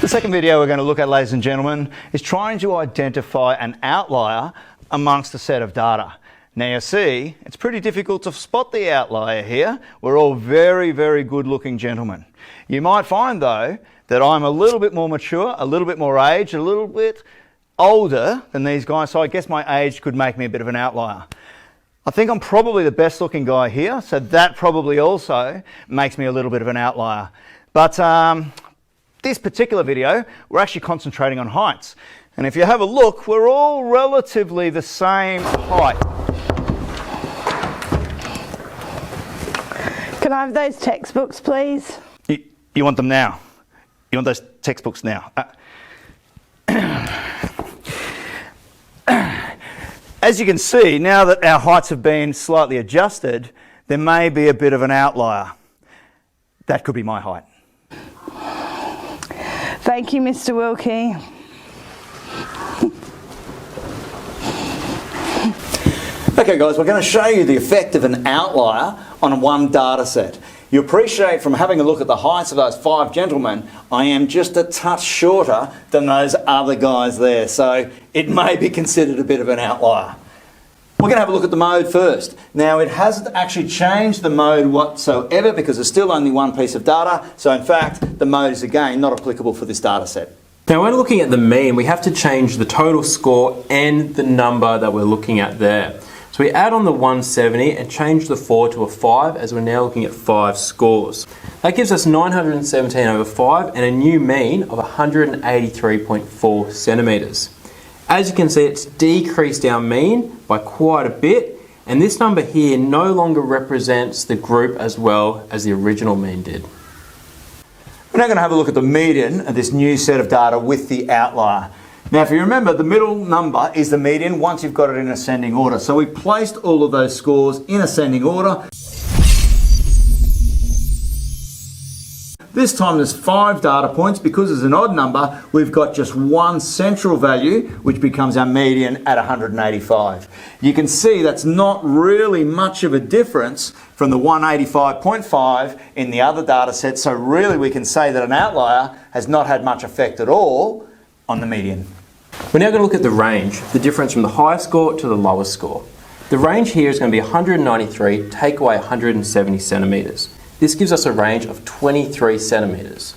The second video we're going to look at, ladies and gentlemen, is trying to identify an outlier amongst a set of data. Now you see, it's pretty difficult to spot the outlier here. We're all very, very good looking gentlemen. You might find though that I'm a little bit more mature, a little bit more aged, a little bit older than these guys, so I guess my age could make me a bit of an outlier. I think I'm probably the best looking guy here, so that probably also makes me a little bit of an outlier. But this particular video, we're actually concentrating on heights. And if you have a look, we're all relatively the same height. Can I have those textbooks, please? You want them now? You want those textbooks now? As you can see, now that our heights have been slightly adjusted, there may be a bit of an outlier. That could be my height. Thank you, Mr. Wilkie. Okay guys, we're going to show you the effect of an outlier on one data set. You appreciate from having a look at the heights of those 5 gentlemen, I am just a touch shorter than those other guys there, so it may be considered a bit of an outlier. We're going to have a look at the mode first. Now it hasn't actually changed the mode whatsoever because there's still only one piece of data, so in fact the mode is again not applicable for this data set. Now when looking at the mean, we have to change the total score and the number that we're looking at there. So we add on the 170 and change the 4 to a 5 as we're now looking at 5 scores. That gives us 917 over 5 and a new mean of 183.4 centimetres. As you can see, it's decreased our mean by quite a bit, and this number here no longer represents the group as well as the original mean did. We're now going to have a look at the median of this new set of data with the outlier. Now if you remember, the middle number is the median once you've got it in ascending order. So we placed all of those scores in ascending order. This time there's 5 data points. Because it's an odd number, we've got just one central value, which becomes our median at 185. You can see that's not really much of a difference from the 185.5 in the other data set. So really we can say that an outlier has not had much effect at all on the median. We're now going to look at the range, the difference from the highest score to the lowest score. The range here is going to be 193, take away 170 centimetres. This gives us a range of 23 centimetres.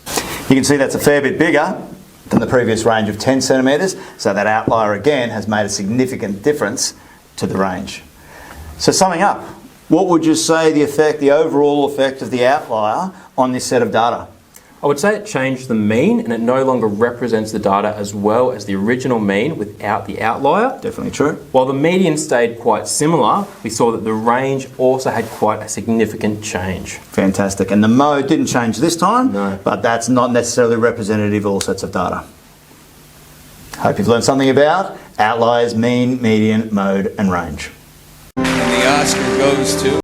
You can see that's a fair bit bigger than the previous range of 10 centimetres, so that outlier again has made a significant difference to the range. So summing up, what would you say the overall effect of the outlier on this set of data? I would say it changed the mean and it no longer represents the data as well as the original mean without the outlier. Definitely true. While the median stayed quite similar, we saw that the range also had quite a significant change. Fantastic. And the mode didn't change this time, No. But that's not necessarily representative of all sets of data. Hope you've learned something about outliers, mean, median, mode and range. And the Oscar goes to...